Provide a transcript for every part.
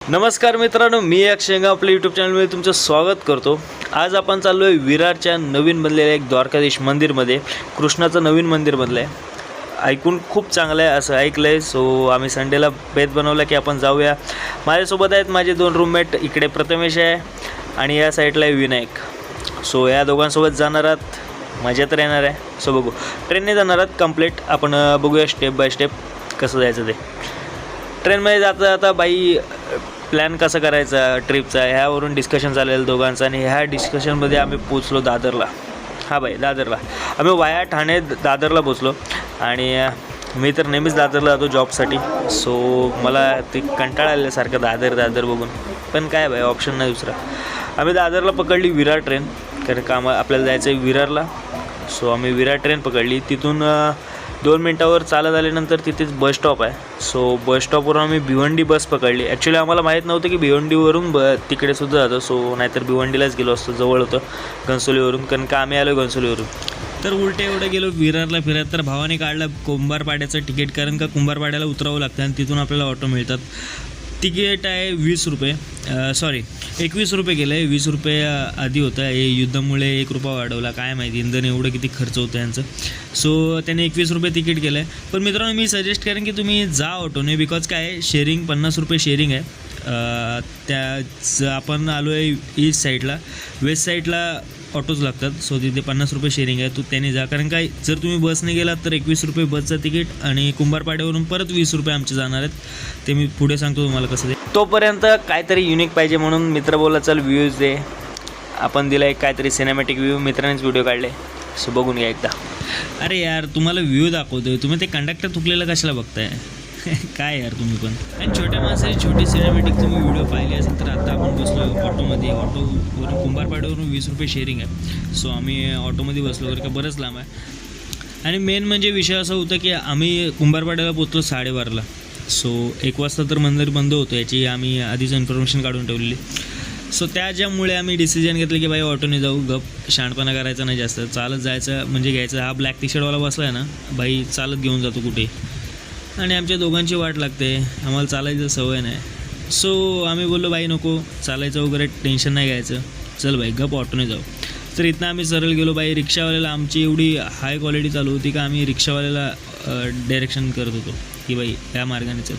नमस्कार मित्रांनो, मी अक्षय आपल्या यूट्यूब चॅनलमध्ये तुमचं स्वागत करतो. आज आपण चाललो आहे विरारच्या नवीन बनलेल्या एक द्वारकाधीश मंदिरमध्ये. कृष्णाचं नवीन मंदिर बनलं आहे. ऐकून खूप चांगलं आहे असं ऐकलं आहे. सो आम्ही संडेला बेत बनवला की आपण जाऊया. माझ्यासोबत आहेत माझे 2 रूममेट. इकडे प्रथमेश आहे आणि या साईडला आहे विनायक. सो या दोघांसोबत जाणार आहात. मजा तर येणार आहे. सो बघू, ट्रेनने जाणार आहात कंप्लीट. आपण बघूया स्टेप बाय स्टेप कसं जायचं ते. ट्रेनमध्ये जाता जाता बाई प्लॅन कसा करायचा ट्रिपचा ह्यावरून डिस्कशन झालेलं दोघांचं. आणि ह्या डिस्कशनमध्ये आम्ही पोचलो दादरला. दादरला आम्ही वाया ठाणे दादरला पोचलो. आणि मी तर नेहमीच दादरला जातो जॉबसाठी. सो मला ते कंटाळा आल्यासारखं दादर बघून. पण काय बाई, ऑप्शन नाही दुसरा. आम्ही दादरला पकडली विरार ट्रेन, कारण का आपल्याला जायचं आहे विरारला. सो आम्ही विरार ट्रेन पकडली. तिथून 2 मिनटावर चालत आल्यानंतर तिथेच बस स्टॉप आहे. सो बस स्टॉपवरून आम्ही भिवंडी बस पकडली. ॲक्च्युली आम्हाला माहीत नव्हतं की भिवंडीवरून तिकडे सुद्धा जातं. सो नाहीतर भिवंडीलाच गेलो असतो, जवळ होतं घनसोलीवरून, कारण का आम्ही आलो घनसोलीवरून. तर उलटे एवढं गेलो विरारला फिरत. तर भावाने काढलं कुंभारपाड्याचं तिकीट, कारण का कुंभारपाड्याला उतरावं लागतं आणि तिथून आपल्याला ऑटो मिळतात. तिकीट आहे 20 रुपये, 21 रुपये गेलं आहे. 20 रुपये आधी होतं. हे युद्धामुळे 1 रुपया वाढवला, काय माहिती इंधन एवढं किती खर्च होतं यांचं. सो त्याने 21 रुपये तिकीट केलं आहे. पण मित्रांनो, मी सजेस्ट करेन की तुम्ही जा ऑटोने, बिकॉज काय शेअरिंग 50 रुपये शेअरिंग आहे. आपण आलो आहे ईस्ट साईडला. वेस्ट साईडला ऑटोज लागतात. सो तिथे 50 रुपये शेअरिंग आहे. त्याने जा, कारण काय जर तुम्ही बसने गेलात तर 21 रुपये बसचं तिकीट आणि कुंभारपाड्यावरून परत 20 रुपये आमचे जाणार आहेत. ते मी पुढे सांगतो तुम्हाला कसं. तोपर्यंत काहीतरी युनिक पाहिजे म्हणून मित्र बोलला चल व्ह्यूज दे. आपण दिला एक काहीतरी सिनेमॅटिक व्ह्यू. मित्रांनीच व्हिडिओ काढले. सो बघून घ्या एकदा. अरे यार, तुम्हाला व्ह्यू दाखवतोय, तुम्ही ते कंडक्टर थुकलेलं कशाला बघताय? काय यार तुम्ही पण. आणि छोट्या माणसाची छोटी सिनेमॅटिक तुम्ही व्हिडिओ पाहिली असेल तर आता आपण बसलो ऑटोमध्ये. ऑटोवरून कुंभारपाड्यावरून 20 रुपये शेअरिंग आहे. सो आम्ही ऑटोमध्ये बसलो, कारण का बरंच लांब आहे. आणि मेन म्हणजे विषय असा होता की आम्ही कुंभारपाड्याला पोचलो 12:30ला. सो 1 वाजता तर मंदिर बंद होतं, याची आम्ही आधीच इन्फॉर्मेशन काढून ठेवलेली. सो त्याच्यामुळे आम्ही डिसिजन घेतलं की बाई ऑटोने जाऊ, गप शहाणपणा करायचा नाही जास्त, चालत जायचं म्हणजे घ्यायचं. हा ब्लॅक टी शर्टवाला बसला आहे ना बाई, चालत घेऊन जातो कुठे. आणि आमच्या दोघांची वाट लागते, आम्हाला चालायचं सवय नाही. सो आम्ही बोललो बाई नको चालायचं वगैरे, टेन्शन नाही घ्यायचं, चल बाई गप ऑटोने जाऊ. तर इथनं आम्ही सरळ गेलो. बाई रिक्षावाल्याला आमची एवढी हाय क्वालिटी चालू होती का आम्ही रिक्षावाल्याला डायरेक्शन करत होतो की बाई या मार्गाने चल.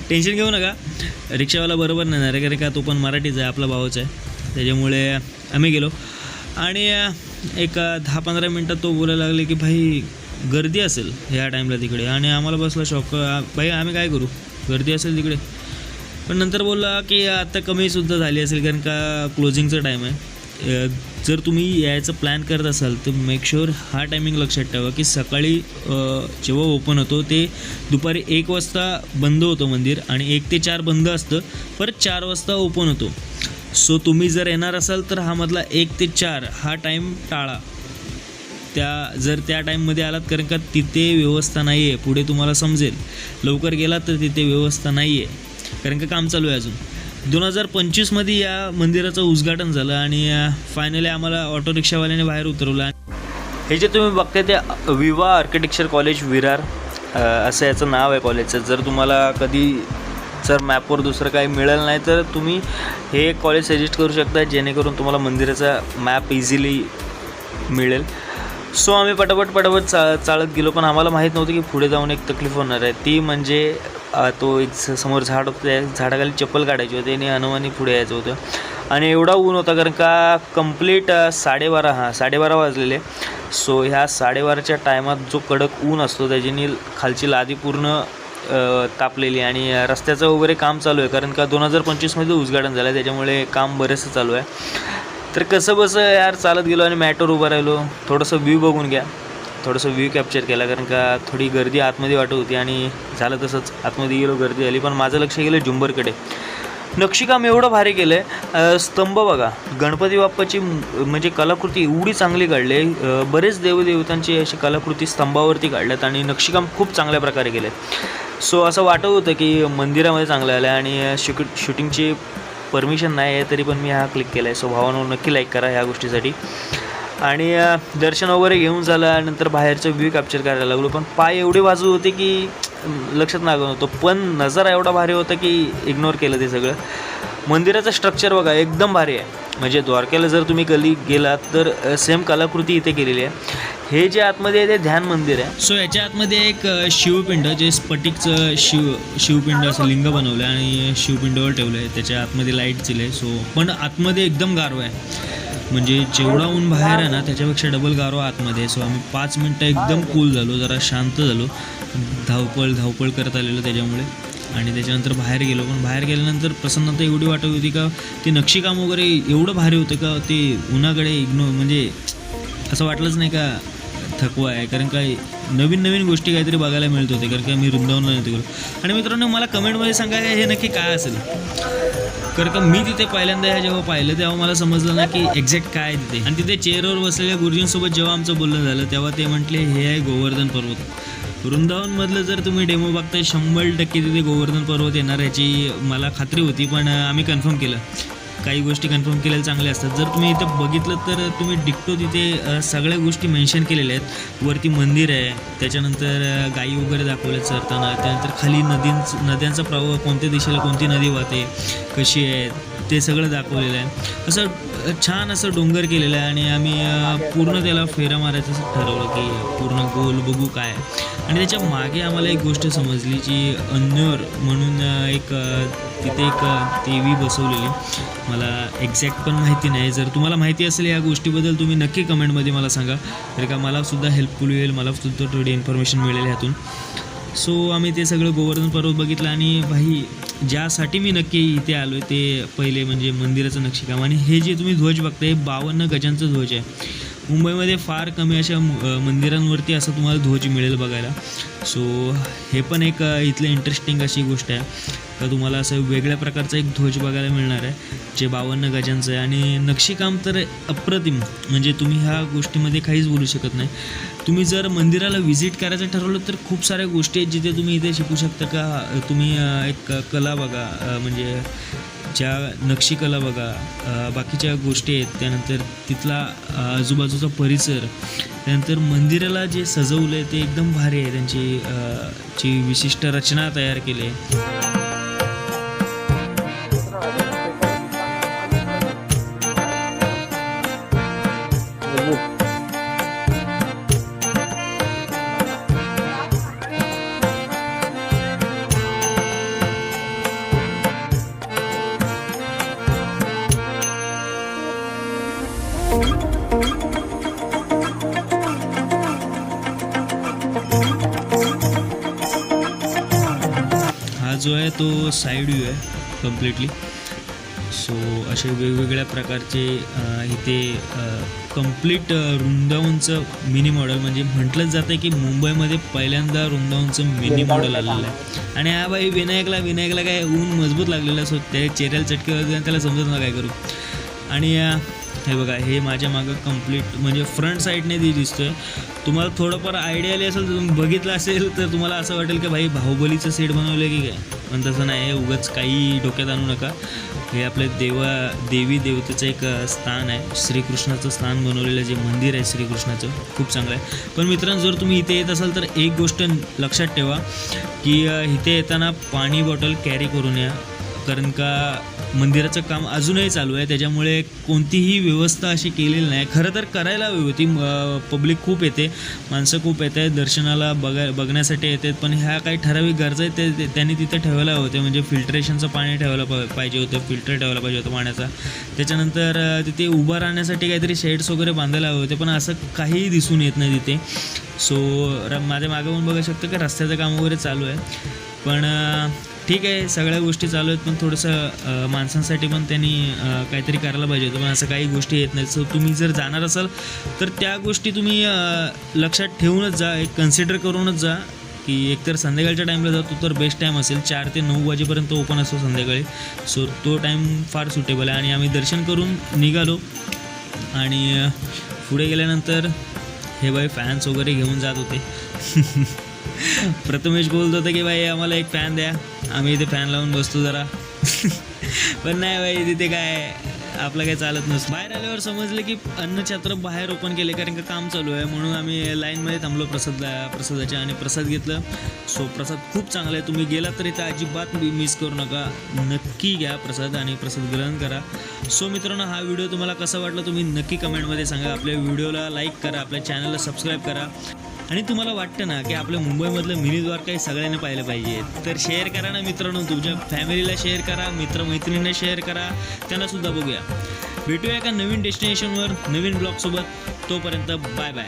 टेन्शन घेऊ नका, रिक्षावाला बरोबर नाही ना रे, कारण का तो पण मराठीचा आहे, आपला भावच आहे. त्याच्यामुळे आम्ही गेलो. आणि एक 10-15 मिनटात तो बोलायला लागले की भाई गर्दी असेल ह्या टाईमला तिकडे. आणि आम्हाला बसला शॉक, भाई आम्ही काय करू, गर्दी असेल तिकडे. पण नंतर बोलला की आता कमीसुद्धा झाली असेल, कारण का क्लोजिंगचा टाईम आहे. जर तुम्ही यायचं प्लॅन करत असाल तर मेक शुअर हा टायमिंग लक्षात ठेवा की सकाळी जेव्हा ओपन होतो ते दुपारी 1 वाजता बंद होतं मंदिर, आणि 1 ते 4 बंद असतं, परत 4 वाजता ओपन होतो. सो तुम्ही जर येणार असाल तर हा मधला 1 ते 4 हा टाईम टाळा. जर त्या टाईममध्ये आलात, कारण का तिथे व्यवस्था नाही आहे. पुढे तुम्हाला समजेल, लवकर गेलात तर तिथे व्यवस्था नाही आहे, कारण का काम चालू आहे अजून. 2025मध्ये या मंदिराचं उद्घाटन झालं आणि फायनली आम्हाला ऑटो रिक्षावाल्याने बाहेर उतरवलं. हे जे तुम्ही बघताय ते विवा आर्किटेक्चर कॉलेज विरार असं याचं नाव आहे कॉलेजचं. जर तुम्हाला कधी मॅपवर दुसरं काही मिळेल नाही तर तुम्ही हे कॉलेज सजेस्ट करू शकता, जेणेकरून तुम्हाला मंदिराचा मॅप इझिली मिळेल. सो आम्ही पटापट चालत गेलो. पण आम्हाला माहीत नव्हतं की पुढे जाऊन एक तकलीफ होणार आहे. ती म्हणजे तो एक समोर झाड होतं, त्या झाडाखाली चप्पल काढायची होती आणि अनवानी पुढे यायचं होतं. आणि एवढा ऊन होता, कारण का कंप्लीट 12:30 वाजलेले. सो ह्या 12:30च्या टायमात जो कडक ऊन असतो त्याच्यानी खालची लादी पूर्ण तापलेली. आणि रस्त्याचं वगैरे काम चालू आहे, कारण का 2025मध्ये उद्घाटन झालं आहे, त्याच्यामुळे काम बरेचसं चालू आहे. तर कसं यार चालत गेलो आणि मॅटवर उभं राहिलो. थोडंसं व्ह्यू बघून घ्या, थोडंसं व्ह्यू कॅप्चर केला, कारण का थोडी गर्दी आतमध्ये वाटत होती. आणि झालं तसंच, आतमध्ये गेलो, गर्दी झाली. पण माझं लक्ष गेलं झुंबरकडे. नक्षीकाम एवढं भारी केलं आहे. स्तंभ बघा, गणपती बाप्पाची म्हणजे कलाकृती एवढी चांगली काढली आहे. बरेच देवदेवतांची अशी कलाकृती स्तंभावरती काढल्यात आणि नक्षीकाम खूप चांगल्या प्रकारे केलं आहे. सो असं वाटत होतं की मंदिरामध्ये चांगलं आलं आहे. आणि शूटिंगची परमिशन नाही आहे तरी पण मी हा क्लिक केला आहे. सो भावांनो नक्की लाईक करा ह्या गोष्टीसाठी. आणि दर्शन वगैरे घेऊन झाल्यानंतर बाहेरचं व्ह्यू कॅप्चर करायला लागलो. पण पाय एवढे वाजत होते की लक्षात लागत नव्हतं, पण नजारा एवढा भारी होता की इग्नोर केलं ते सगळं. मंदिराचं स्ट्रक्चर बघा एकदम भारी आहे. म्हणजे द्वारकेला जर तुम्ही गेलात तर सेम कलाकृती इथे केलेली आहे. हे जे आतमध्ये आहे ते ध्यान मंदिर आहे. सो याच्या आतमध्ये एक शिवपिंड, जे स्फटिकचं शिवपिंड असं लिंग बनवलं आहे आणि शिवपिंडावर ठेवलं आहे. त्याच्या आतमध्ये लाईट दिलं आहे. सो पण आतमध्ये एकदम गारवा आहे. म्हणजे जेवढा ऊन बाहेर आहे ना त्याच्यापेक्षा डबल गारवा आतमध्ये. सो आम्ही 5 मिनटं एकदम कूल झालो, जरा शांत झालो. धावपळ करत आलेलो त्याच्यामुळे. आणि त्याच्यानंतर बाहेर गेलो. पण बाहेर गेल्यानंतर प्रसन्नता एवढी वाटत होती का ते नक्षीकाम वगैरे एवढं भारी होतं का ते उन्हाकडे म्हणजे असं वाटलंच नाही का थकवा आहे. कारण काय नवीन गोष्टी काहीतरी बघायला मिळत होते. कारण का मी वृंदावनला नव्हते गेलो. आणि मित्रांनो मला कमेंटमध्ये सांगा हे नक्की काय असेल. कारण का मी तिथे पहिल्यांदा जेव्हा पाहिलं तेव्हा मला समजलं ना की एक्झॅक्ट काय आहे तिथे. आणि तिथे चेअरवर बसलेल्या गुरुजींसोबत जेव्हा आमचं बोलणं झालं तेव्हा ते म्हटले हे आहे गोवर्धन पर्वत. वृंदावनमधलं जर तुम्ही डेमो बघताय 100% तिथे गोवर्धन पर्वत येणार याची मला खात्री होती. पण आम्ही कन्फर्म केलं. काही गोष्टी कन्फर्म केलेल्या चांगल्या असतात. जर तुम्ही इथं बघितलं तर तुम्ही डिक्टो तिथे सगळ्या गोष्टी मेन्शन केलेल्या आहेत. वरती मंदिर आहे, त्याच्यानंतर गायी वगैरे दाखवल्या चरताना, त्यानंतर खाली नद्यांचा प्रवाह, कोणत्या दिशेला कोणती नदी वाहते, कशी आहे ते सगळं दाखवलेलं आहे. असं छान असं डोंगर केलेलं आहे. आणि आम्ही पूर्ण त्याला फेरा मारायचं ठरवलं की पूर्ण गोल बघू काय. आणि त्याच्या मागे आम्हाला एक गोष्ट समजली जी अन्योर म्हणून एक तिथे एक देवी बसवलेली. मला एक्झॅक्ट पण माहिती नाही. जर तुम्हाला माहिती असेल या गोष्टीबद्दल तुम्ही नक्की कमेंटमध्ये मला सांगा. तर का मलासुद्धा हेल्पफुल होईल, मलासुद्धा थोडी इन्फॉर्मेशन मिळेल ह्यातून. सो आम्ही ते सगळं गोवर्धन पर्वत बघितलं. आणि भाई ज्यासाठी मी नक्की इथे आलो आहे ते पहिले म्हणजे मंदिराचं नक्षीकाम. आणि हे जे तुम्ही ध्वज बघताय 52 गजांचं ध्वज आहे. मुंबईमध्ये फार कमी अशा मंदिरांवरती असं तुम्हाला ध्वज मिळेल बघायला. सो हे पण एक इथलं इंटरेस्टिंग अशी गोष्ट आहे का तुम्हाला असं वेगळ्या प्रकारचा एक ध्वज बघायला मिळणार आहे जे 52 गजांचं आहे. आणि नक्षीकाम तर अप्रतिम. म्हणजे तुम्ही ह्या गोष्टीमध्ये काहीच बोलू शकत नाही. तुम्ही जर मंदिराला व्हिजिट करायचं ठरवलं तर खूप साऱ्या गोष्टी आहेत जिथे तुम्ही इथे शिकू शकता. का तुम्ही एक कला बघा, म्हणजे ज्या नक्षीकला बघा, बाकीच्या गोष्टी आहेत. त्यानंतर तिथला आजूबाजूचा परिसर, त्यानंतर मंदिराला जे सजवलं आहे ते एकदम भारी आहे. त्यांची जी विशिष्ट रचना तयार केली आहे. जो आहे तो साईड व्ह्यू आहे कम्प्लिटली. सो असे वेगवेगळ्या प्रकारचे इथे कम्प्लीट वृंदावनचं मिनी मॉडेल. म्हणजे म्हटलंच जातं आहे की मुंबईमध्ये पहिल्यांदा वृंदावनचं मिनी मॉडेल आलेलं आहे. आणि हा बाई विनायकला काय ऊन मजबूत लागलेलं असो त्या चेहऱ्याला चटके वगैरे त्याला समजत ना काय करू. आणि हे बघा हे माझ्या मागं कम्प्लीट म्हणजे फ्रंट साईडने दिसतो आहे. तुम्हाला थोडंफार आयडिया आली असेल तर तुम्ही बघितलं असेल तर तुम्हाला असं वाटेल की भाई बाहुबलीचं सेट बनवलं की काय. पण तसं नाही, उगाच काही डोक्यात आणू नका. हे आपले देवी देवतेचं एक स्थान आहे. श्रीकृष्णाचं स्थान बनवलेलं जे मंदिर आहे श्रीकृष्णाचं खूप चांगलं आहे. पण मित्रांनो जर तुम्ही इथे येत असाल तर एक गोष्ट लक्षात ठेवा की इथे येताना पाणी बॉटल कॅरी करून या. कारण का मंदिराचं काम अजूनही चालू आहे, त्याच्यामुळे कोणतीही व्यवस्था अशी केलेली नाही. खरं तर करायला हवी होती. पब्लिक खूप येते, माणसं खूप येत आहेत दर्शनाला बघण्यासाठी येतात. पण ह्या काही ठराविक गरजा आहेत ते त्यांनी तिथे ठेवायला होते. म्हणजे फिल्ट्रेशनचं पाणी ठेवायला पाहिजे होतं, फिल्टर ठेवायला पाहिजे होतं पाण्याचा. त्याच्यानंतर तिथे उभं राहण्यासाठी काहीतरी शेड्स वगैरे बांधायला हवे होते, पण असं काहीही दिसून येत नाही तिथे. सो माझ्या मागं पण बघू शकतो की रस्त्याचं काम वगैरे चालू आहे. पण ठीक आहे, सगळ्या गोष्टी चालू आहेत. पण थोडंसं माणसांसाठी पण त्यांनी काहीतरी करायला पाहिजे होतं. पण असं काही गोष्टी येत नाहीत. सो तुम्ही जर जाणार असाल तर त्या गोष्टी तुम्ही लक्षात ठेवूनच जा, एक कन्सिडर करूनच जा की एकतर संध्याकाळच्या टाईमला जातो तर बेस्ट टाईम असेल. 4 ते 9 वाजेपर्यंत ओपन असतो संध्याकाळी. सो तो टाईम फार सुटेबल आहे. आणि आम्ही दर्शन करून निघालो आणि पुढे गेल्यानंतर हे बाई फॅन्स वगैरे घेऊन जात होते. प्रथमेश बोलत होतं की बाई आम्हाला एक फॅन द्या, आम्ही इथे फॅन लावून बसतो जरा. पण नाही बाई तिथे काय आपलं काही चालत नसतं. बाहेर आल्यावर समजलं की अन्नछत्र बाहेर ओपन केले, कारण का काम चालू आहे, म्हणून आम्ही लाईनमध्ये थांबलो प्रसादाच्या आणि प्रसाद घेतलं. सो प्रसाद खूप चांगला आहे. तुम्ही गेलात तर इथं अजिबात मिस करू नका, नक्की घ्या प्रसाद आणि प्रसाद ग्रहण करा. सो मित्रांनो, हा व्हिडिओ तुम्हाला कसा वाटला तुम्ही नक्की कमेंटमध्ये सांगा. आपल्या व्हिडिओला लाईक करा, आपल्या चॅनलला सबस्क्राईब करा. आणि तुम्हाला वाटतं ना की आपल्या मुंबईमधलं मिनी द्वारका हे सगळ्यांनी पाहिलं पाहिजे, तर शेअर करा ना मित्रांनो. तुमच्या फॅमिलीला शेअर करा, मित्रमैत्रिणींना शेअर करा, त्यांनासुद्धा बघूया. भेटूया एका नवीन डेस्टिनेशनवर नवीन ब्लॉगसोबत. तोपर्यंत बाय बाय.